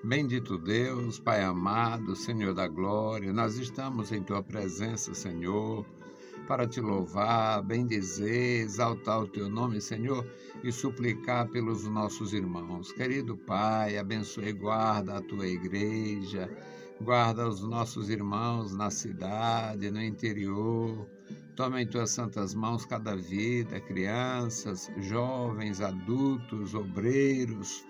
Bendito Deus, Pai amado, Senhor da glória, nós estamos em Tua presença, Senhor, para Te louvar, bendizer, exaltar o Teu nome, Senhor, e suplicar pelos nossos irmãos. Querido Pai, abençoe e guarda a Tua igreja, guarda os nossos irmãos na cidade, no interior. Toma em Tuas santas mãos cada vida, crianças, jovens, adultos, obreiros.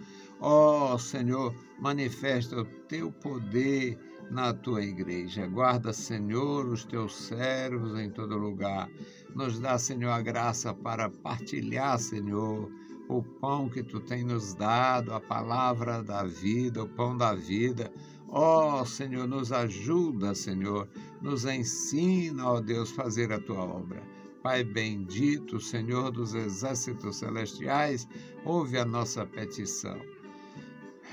Ó Senhor, manifesta o Teu poder na Tua igreja. Guarda, Senhor, os Teus servos em todo lugar. Nos dá, Senhor, a graça para partilhar, Senhor, o pão que Tu tem nos dado, a palavra da vida, o pão da vida. Ó Senhor, nos ajuda, Senhor, nos ensina, ó Deus, fazer a Tua obra. Pai bendito, Senhor dos exércitos celestiais, ouve a nossa petição.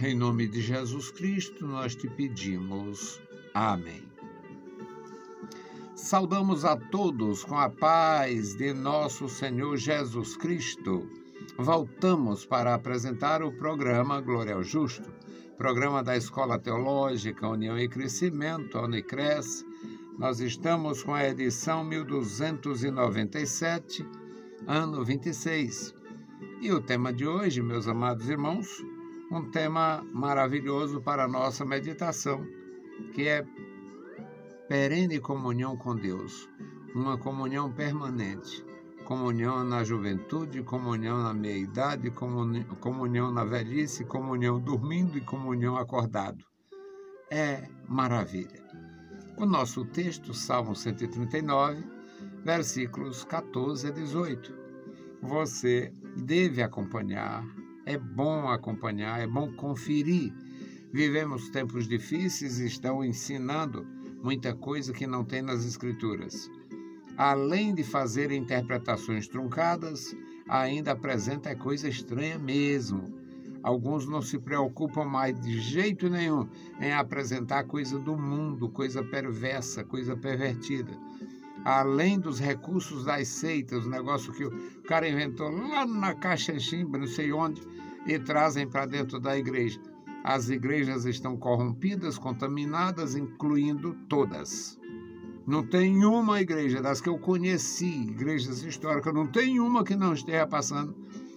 Em nome de Jesus Cristo, nós te pedimos. Amém. Saudamos a todos com a paz de nosso Senhor Jesus Cristo. Voltamos para apresentar o programa Glória ao Justo, programa da Escola Teológica União e Crescimento, a Unicres. Nós estamos com a edição 1297, ano 26. E o tema de hoje, meus amados irmãos, um tema maravilhoso para a nossa meditação, que é perene comunhão com Deus, uma comunhão permanente, comunhão na juventude, comunhão na meia-idade, comunhão na velhice, comunhão dormindo e comunhão acordado. É maravilha. O nosso texto, Salmo 139, versículos 14 a 18. Você deve acompanhar. É bom acompanhar, é bom conferir. Vivemos tempos difíceis e estão ensinando muita coisa que não tem nas Escrituras. Além de fazer interpretações truncadas, ainda apresenta coisa estranha mesmo. Alguns não se preocupam mais de jeito nenhum em apresentar coisa do mundo, coisa perversa, coisa pervertida. Além dos recursos das seitas, o negócio que o cara inventou lá na Caxiximba, não sei onde, e trazem para dentro da igreja. As igrejas estão corrompidas, contaminadas, incluindo todas. Não tem uma igreja, das que eu conheci, igrejas históricas, não tem uma que não esteja passando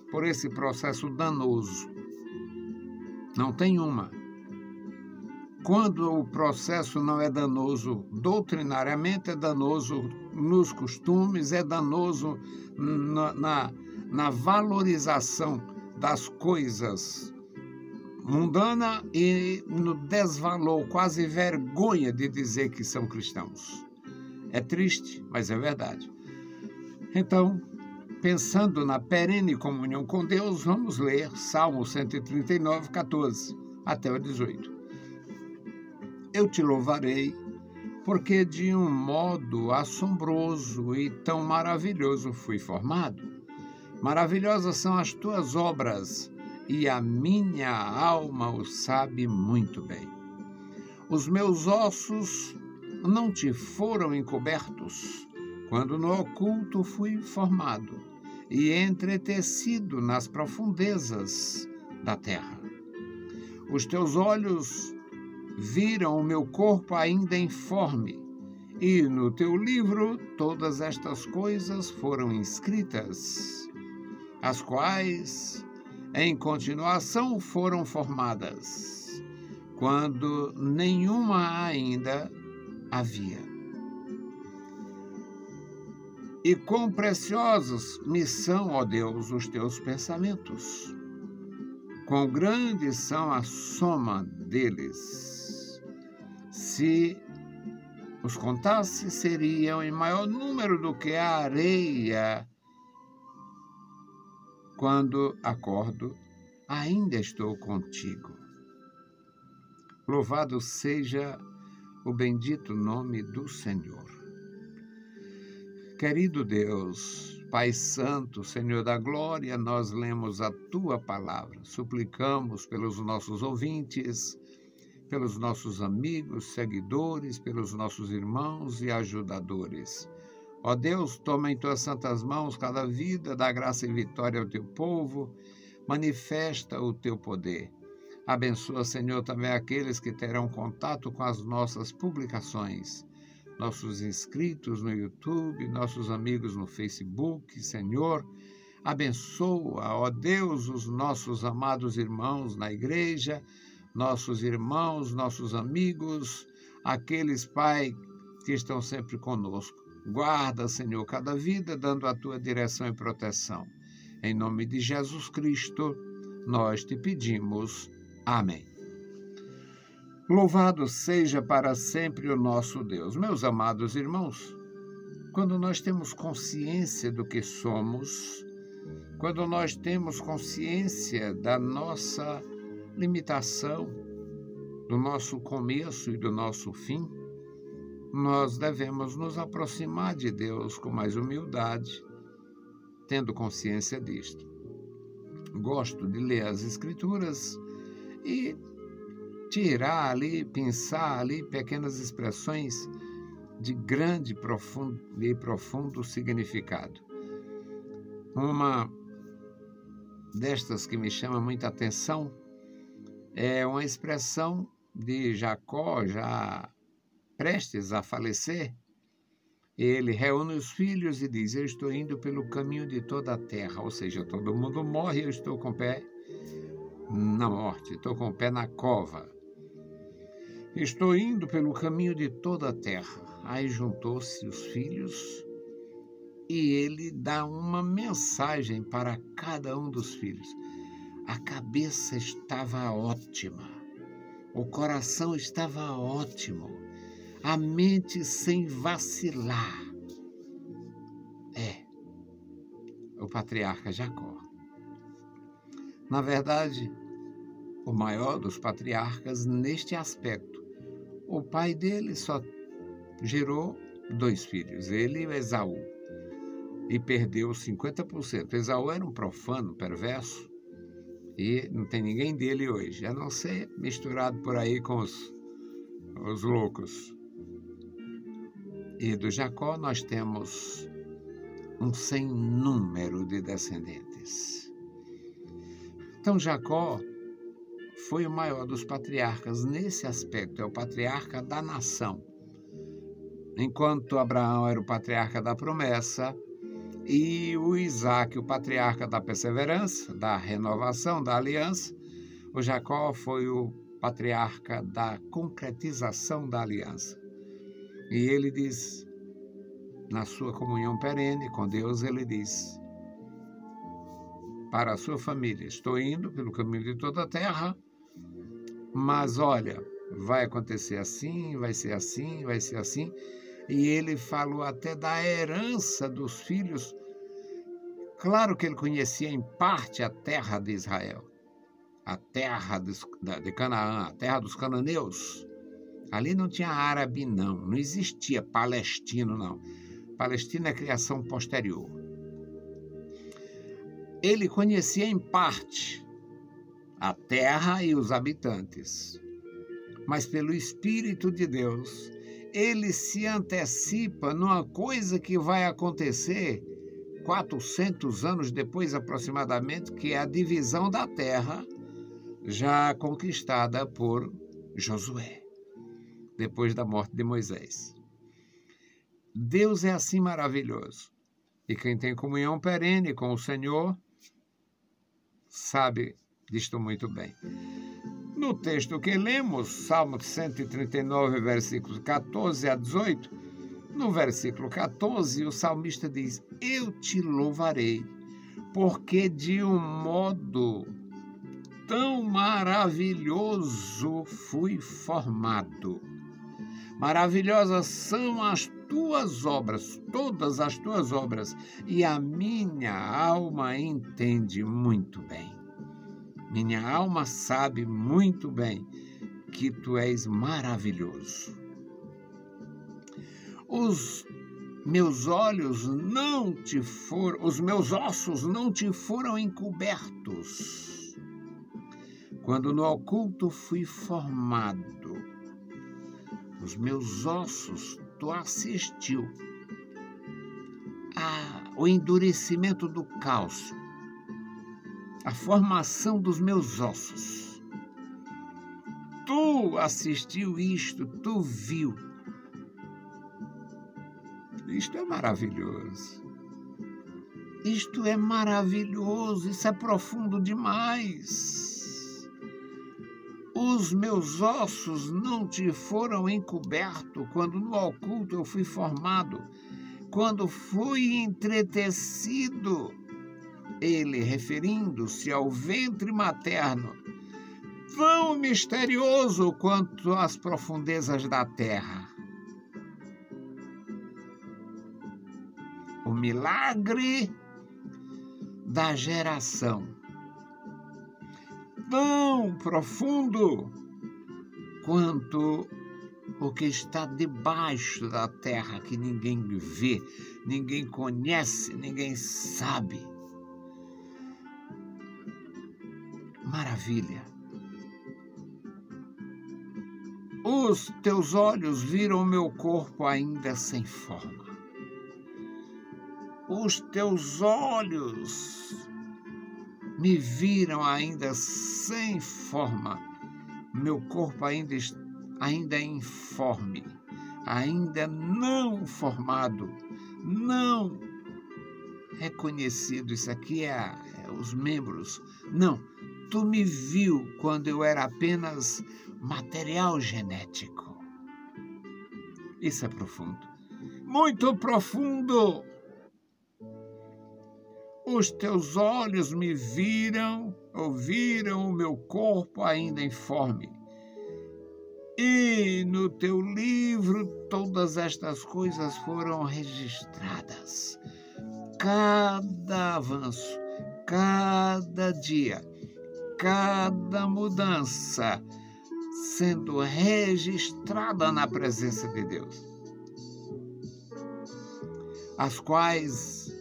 por esse processo danoso. Não tem uma. Quando o processo não é danoso doutrinariamente, é danoso nos costumes, é danoso na valorização das coisas mundanas e no desvalor, quase vergonha de dizer que são cristãos. É triste, mas é verdade. Então, pensando na perene comunhão com Deus, vamos ler Salmo 139, 14 até o 18. Eu te louvarei, porque de um modo assombroso e tão maravilhoso fui formado. Maravilhosas são as tuas obras, e a minha alma o sabe muito bem. Os meus ossos não te foram encobertos, quando no oculto fui formado, e entretecido nas profundezas da terra. Os teus olhos viram o meu corpo ainda informe, e no teu livro todas estas coisas foram inscritas, as quais, em continuação, foram formadas, quando nenhuma ainda havia. E quão preciosos me são, ó Deus, os teus pensamentos, quão grandes são a soma deles. Se os contasse, seriam em maior número do que a areia. Quando acordo, ainda estou contigo. Louvado seja o bendito nome do Senhor. Querido Deus, Pai Santo, Senhor da glória, nós lemos a Tua palavra, suplicamos pelos nossos ouvintes, pelos nossos amigos, seguidores, pelos nossos irmãos e ajudadores. Ó Deus, toma em Tuas santas mãos cada vida, dá graça e vitória ao Teu povo, manifesta o Teu poder. Abençoa, Senhor, também aqueles que terão contato com as nossas publicações, nossos inscritos no YouTube, nossos amigos no Facebook, Senhor. Abençoa, ó Deus, os nossos amados irmãos na igreja, nossos irmãos, nossos amigos, aqueles, Pai, que estão sempre conosco. Guarda, Senhor, cada vida, dando a tua direção e proteção. Em nome de Jesus Cristo, nós te pedimos. Amém. Louvado seja para sempre o nosso Deus. Meus amados irmãos, quando nós temos consciência do que somos, quando nós temos consciência da nossa limitação, do nosso começo e do nosso fim, nós devemos nos aproximar de Deus com mais humildade, tendo consciência disto. Gosto de ler as Escrituras e tirar ali, pensar ali pequenas expressões de grande e profundo significado. Uma destas que me chama muita atenção é uma expressão de Jacó, já prestes a falecer. Ele reúne os filhos e diz: eu estou indo pelo caminho de toda a terra, ou seja, todo mundo morre e eu estou com o pé na morte, estou com o pé na cova. Estou indo pelo caminho de toda a terra. Aí juntou-se os filhos e ele dá uma mensagem para cada um dos filhos. A cabeça estava ótima, o coração estava ótimo, a mente sem vacilar. O patriarca Jacó. Na verdade, o maior dos patriarcas neste aspecto. O pai dele só gerou 2 filhos, ele e Esaú, e perdeu 50%. Esaú era um profano, perverso, e não tem ninguém dele hoje, a não ser misturado por aí com os loucos. E do Jacó nós temos um sem número de descendentes. Então Jacó foi o maior dos patriarcas nesse aspecto, é o patriarca da nação. Enquanto Abraão era o patriarca da promessa e o Isaac, o patriarca da perseverança, da renovação, da aliança, o Jacó foi o patriarca da concretização da aliança. E ele diz, na sua comunhão perene com Deus, ele diz para a sua família: estou indo pelo caminho de toda a terra, mas olha, vai acontecer assim, vai ser assim, vai ser assim. E ele falou até da herança dos filhos. Claro que ele conhecia em parte a terra de Israel, a terra de Canaã, a terra dos cananeus. Ali não tinha árabe, não existia palestino, não. Palestina é criação posterior. Ele conhecia em parte a terra e os habitantes, mas pelo Espírito de Deus, ele se antecipa numa coisa que vai acontecer 400 anos depois aproximadamente, que é a divisão da terra já conquistada por Josué, depois da morte de Moisés. Deus é assim maravilhoso. E quem tem comunhão perene com o Senhor sabe disto muito bem. No texto que lemos, Salmo 139, versículos 14 a 18, no versículo 14, o salmista diz: eu te louvarei, porque de um modo tão maravilhoso fui formado. Maravilhosas são as tuas obras, todas as tuas obras, e a minha alma entende muito bem. Minha alma sabe muito bem que tu és maravilhoso. Os meus olhos não te foram, os meus ossos não te foram encobertos. Quando no oculto fui formado, os meus ossos, tu assistiu ao endurecimento do cálcio, a formação dos meus ossos. tu assistiu isto, tu viu. Isto é maravilhoso. Isto é maravilhoso, isso é profundo demais. Os meus ossos não te foram encobertos quando no oculto eu fui formado, quando fui entretecido. Ele, referindo-se ao ventre materno, tão misterioso quanto as profundezas da terra. O milagre da geração, tão profundo quanto o que está debaixo da terra, que ninguém vê, ninguém conhece, ninguém sabe. Maravilha. Os teus olhos viram o meu corpo ainda sem forma. Os teus olhos me viram ainda sem forma, meu corpo ainda informe, ainda não formado, não reconhecido. Isso aqui é os membros. Não, tu me viu quando eu era apenas material genético. Isso é profundo, muito profundo. Os teus olhos me viram, ouviram o meu corpo ainda informe. E no teu livro todas estas coisas foram registradas. Cada avanço, cada dia, cada mudança sendo registrada na presença de Deus. As quais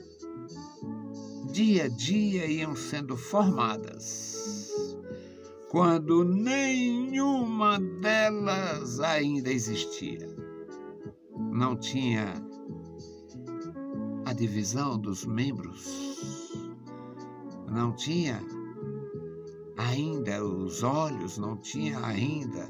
dia a dia iam sendo formadas, quando nenhuma delas ainda existia. Não tinha a divisão dos membros, não tinha ainda os olhos, não tinha ainda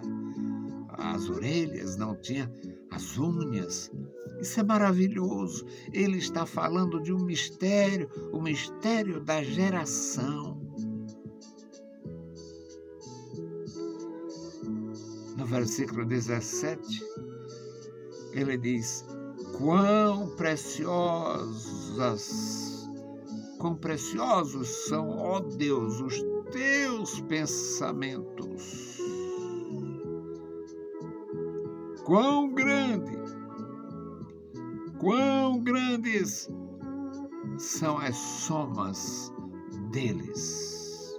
as orelhas, não tinha as unhas. Isso é maravilhoso. Ele está falando de um mistério, o mistério da geração. No versículo 17, ele diz: quão preciosos são, ó Deus, os teus pensamentos. Quão grandes são as somas deles.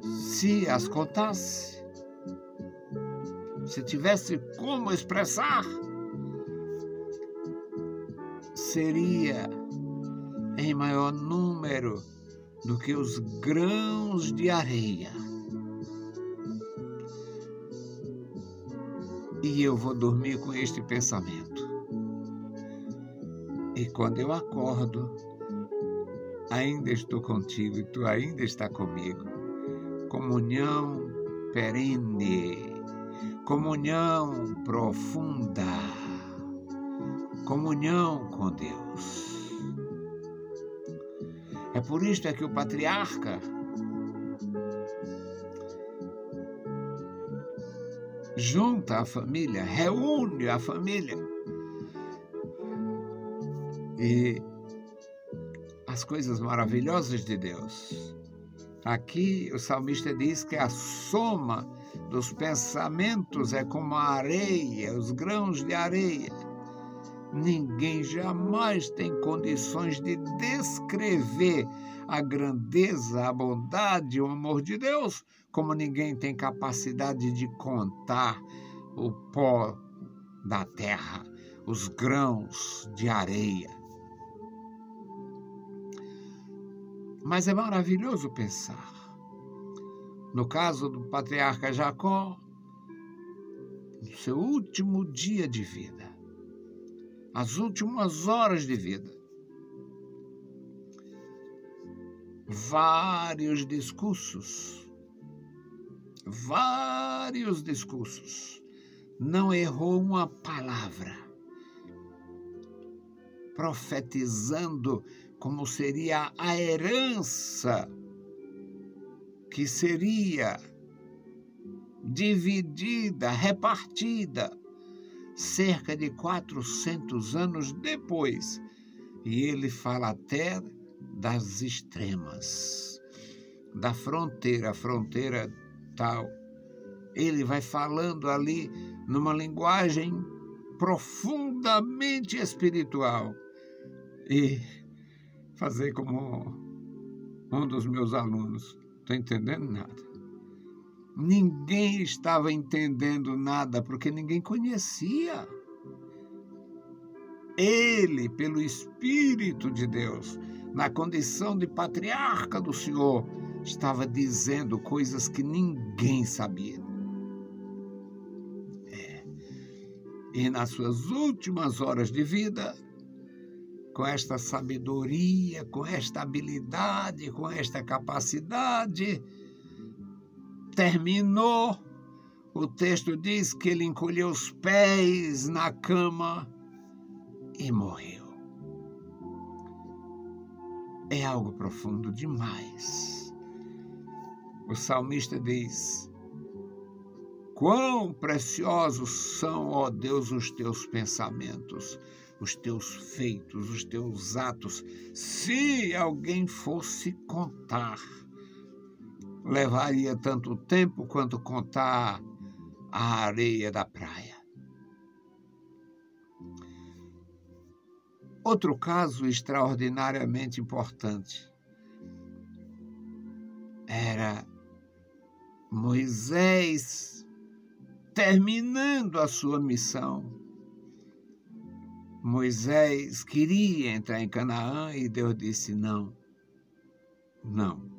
Se as contasse, se tivesse como expressar, seria em maior número do que os grãos de areia. E eu vou dormir com este pensamento. E quando eu acordo, ainda estou contigo e tu ainda está comigo. Comunhão perene, comunhão profunda, comunhão com Deus. É por isto que o patriarca junta a família, reúne a família. E as coisas maravilhosas de Deus. Aqui o salmista diz que a soma dos pensamentos é como a areia, os grãos de areia. Ninguém jamais tem condições de descrever a grandeza, a bondade, o amor de Deus, como ninguém tem capacidade de contar o pó da terra, os grãos de areia. Mas é maravilhoso pensar. No caso do patriarca Jacó, no seu último dia de vida, as últimas horas de vida, vários discursos vários discursos, não errou uma palavra, profetizando como seria a herança que seria dividida, repartida, cerca de 400 anos depois. E ele fala até das extremas, da fronteira, a fronteira tal. Ele vai falando ali numa linguagem profundamente espiritual. E fazer como um dos meus alunos, não estou entendendo nada. Ninguém estava entendendo nada, porque ninguém conhecia. Ele, pelo Espírito de Deus, na condição de patriarca do Senhor, estava dizendo coisas que ninguém sabia. E nas suas últimas horas de vida, com esta sabedoria, com esta habilidade, com esta capacidade, terminou. O texto diz que ele encolheu os pés na cama e morreu. É algo profundo demais. O salmista diz: quão preciosos são, ó Deus, os teus pensamentos, os teus feitos, os teus atos. Se alguém fosse contar, levaria tanto tempo quanto contar a areia da praia. Outro caso extraordinariamente importante era Moisés terminando a sua missão. Moisés queria entrar em Canaã e Deus disse: não, não.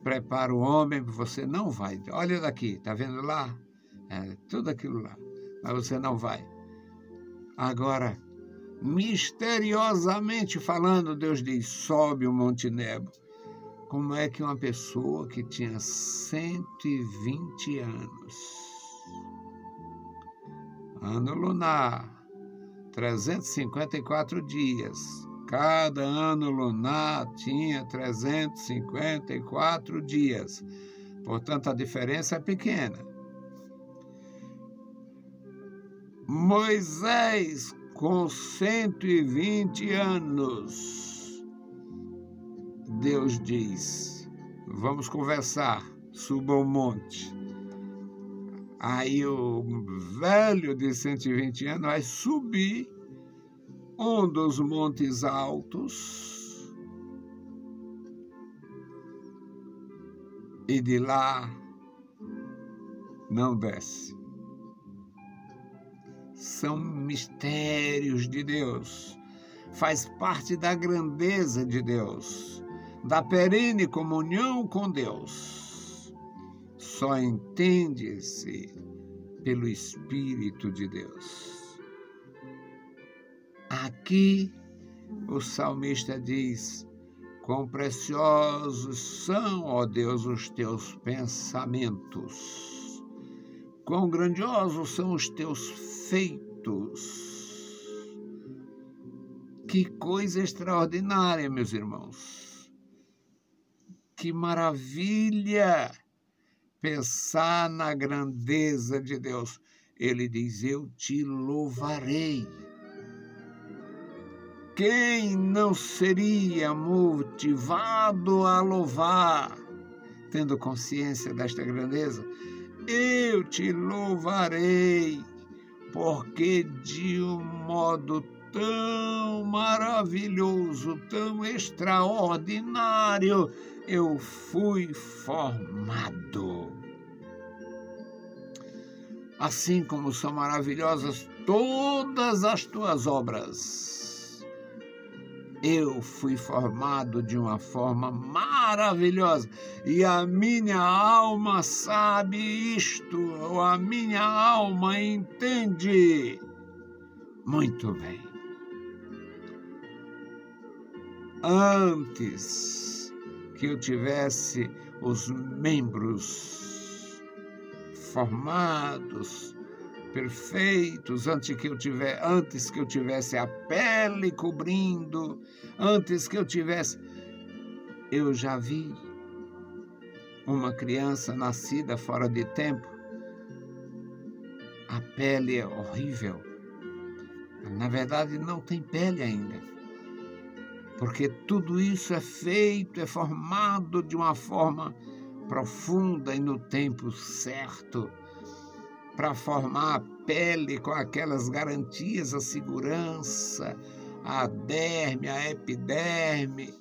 Prepara o homem, você não vai. Olha daqui, está vendo lá? Tudo aquilo lá, mas você não vai. Agora, misteriosamente falando, Deus diz: sobe o Monte Nebo. Como é que uma pessoa que tinha 120 anos, ano lunar, 354 dias, cada ano lunar tinha 354 dias, portanto a diferença é pequena. Moisés, com 120 anos, Deus diz: vamos conversar, suba ao monte. Aí o velho de 120 anos vai subir um dos montes altos e de lá não desce. São mistérios de Deus, faz parte da grandeza de Deus, da perene comunhão com Deus. Só entende-se pelo Espírito de Deus. Aqui o salmista diz: quão preciosos são, ó Deus, os teus pensamentos, quão grandiosos são os teus feitos. Que coisa extraordinária, meus irmãos. Que maravilha pensar na grandeza de Deus. Ele diz: eu te louvarei. Quem não seria motivado a louvar, tendo consciência desta grandeza? Eu te louvarei, porque de um modo tão maravilhoso, tão extraordinário, eu fui formado. Assim como são maravilhosas todas as tuas obras, eu fui formado de uma forma maravilhosa. E a minha alma sabe isto, ou a minha alma entende muito bem. Antes que eu tivesse os membros formados, perfeitos, antes que eu tivesse a pele cobrindo, eu já vi uma criança nascida fora de tempo. A pele é horrível. Na verdade, não tem pele ainda, porque tudo isso é feito, é formado de uma forma profunda e no tempo certo, para formar a pele com aquelas garantias, a segurança, a derme, a epiderme.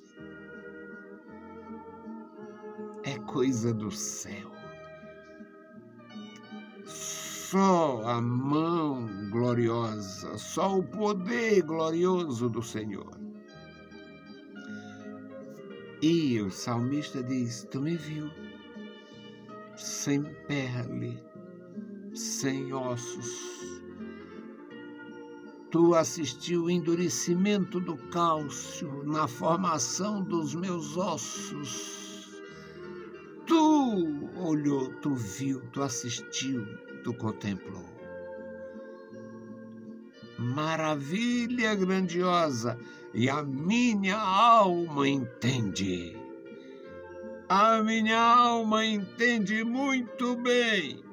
É coisa do céu. Só a mão gloriosa, só o poder glorioso do Senhor. E o salmista diz: tu me viu sem pele, sem ossos. Tu assistiu o endurecimento do cálcio na formação dos meus ossos. Tu olhou, tu viu, tu assistiu, tu contemplou. Maravilha grandiosa, e a minha alma entende. A minha alma entende muito bem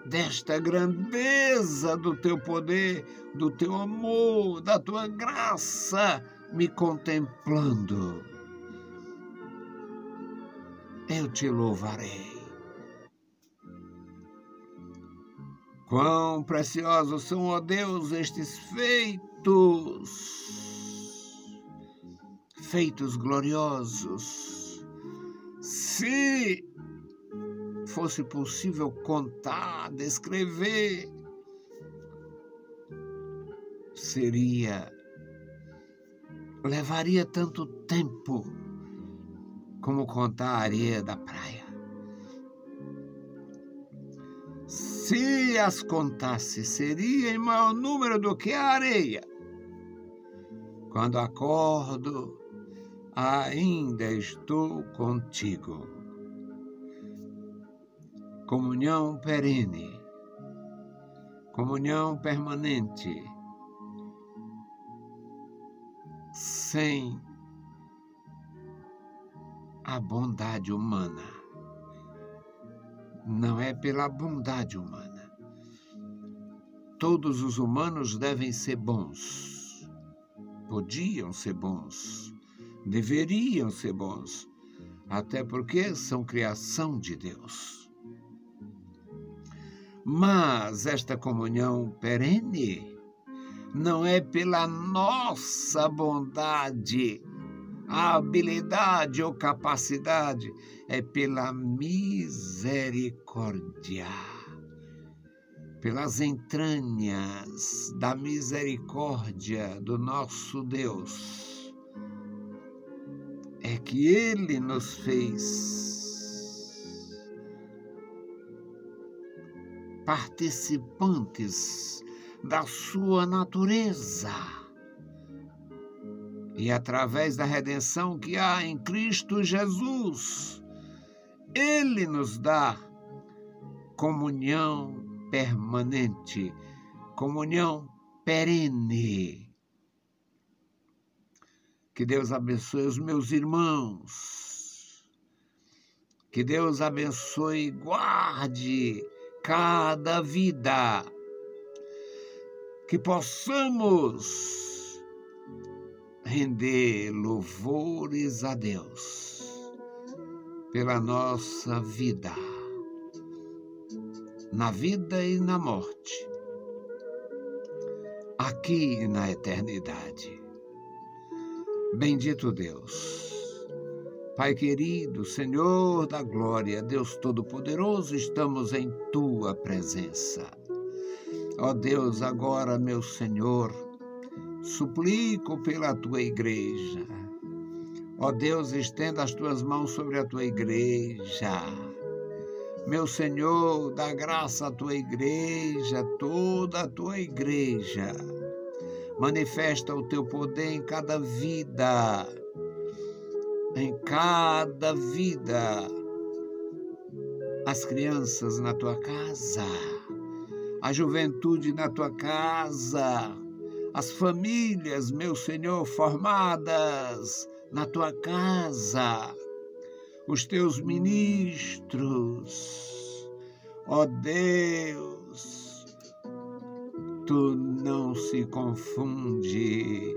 desta grandeza do teu poder, do teu amor, da tua graça, me contemplando. Eu te louvarei. Quão preciosos são, ó Deus, estes feitos gloriosos. Se fosse possível contar, descrever, levaria tanto tempo como contar a areia da praia. Se as contasse, seria em maior número do que a areia. Quando acordo, ainda estou contigo. Comunhão perene, comunhão permanente, sem a bondade humana. Não é pela bondade humana. Todos os humanos devem ser bons. Podiam ser bons. Deveriam ser bons. Até porque são criação de Deus. Mas esta comunhão perene não é pela nossa bondade, a habilidade ou capacidade, é pela misericórdia, pelas entranhas da misericórdia do nosso Deus. É que Ele nos fez participantes da sua natureza. E através da redenção que há em Cristo Jesus, Ele nos dá comunhão permanente, comunhão perene. Que Deus abençoe os meus irmãos. Que Deus abençoe e guarde cada vida. Que possamos render louvores a Deus pela nossa vida, na vida e na morte, aqui e na eternidade. Bendito Deus, Pai querido, Senhor da glória, Deus Todo-Poderoso, estamos em Tua presença. Ó Deus, agora, meu Senhor, suplico pela Tua igreja. Ó Deus, estenda as Tuas mãos sobre a Tua igreja. Meu Senhor, dá graça à Tua igreja, toda a Tua igreja. Manifesta o Teu poder em cada vida. Em cada vida. as crianças na tua casa, a juventude na tua casa, as famílias, meu Senhor, formadas na tua casa, os teus ministros. Ó Deus, tu não se confunde,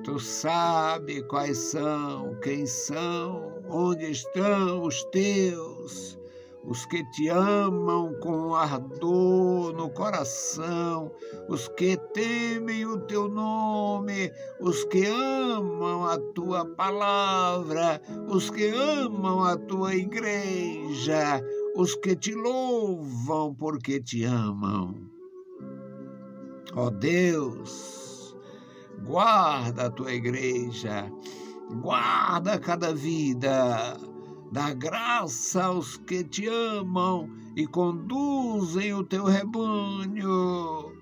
tu sabe quais são, quem são, onde estão os teus, os que te amam com ardor no coração, os que temem o teu nome, os que amam a tua palavra, os que amam a tua igreja, os que te louvam porque te amam. Ó Deus, guarda a tua igreja, guarda cada vida, dá graça aos que te amam e conduzem o teu rebanho.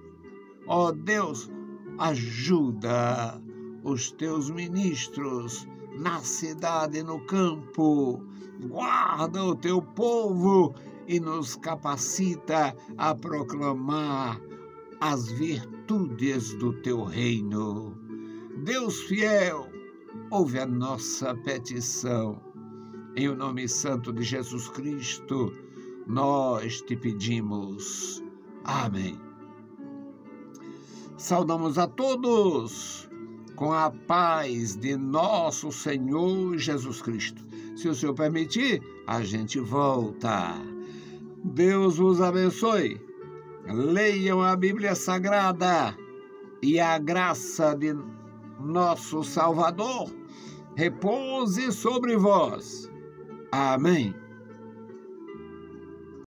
Ó Deus, ajuda os teus ministros na cidade e no campo. Guarda o teu povo e nos capacita a proclamar as virtudes do teu reino. Deus fiel, ouve a nossa petição. Em o nome santo de Jesus Cristo, nós te pedimos. Amém. Saudamos a todos com a paz de nosso Senhor Jesus Cristo. Se o Senhor permitir, a gente volta. Deus vos abençoe. Leiam a Bíblia Sagrada e a graça de nosso Salvador repouse sobre vós. Amém.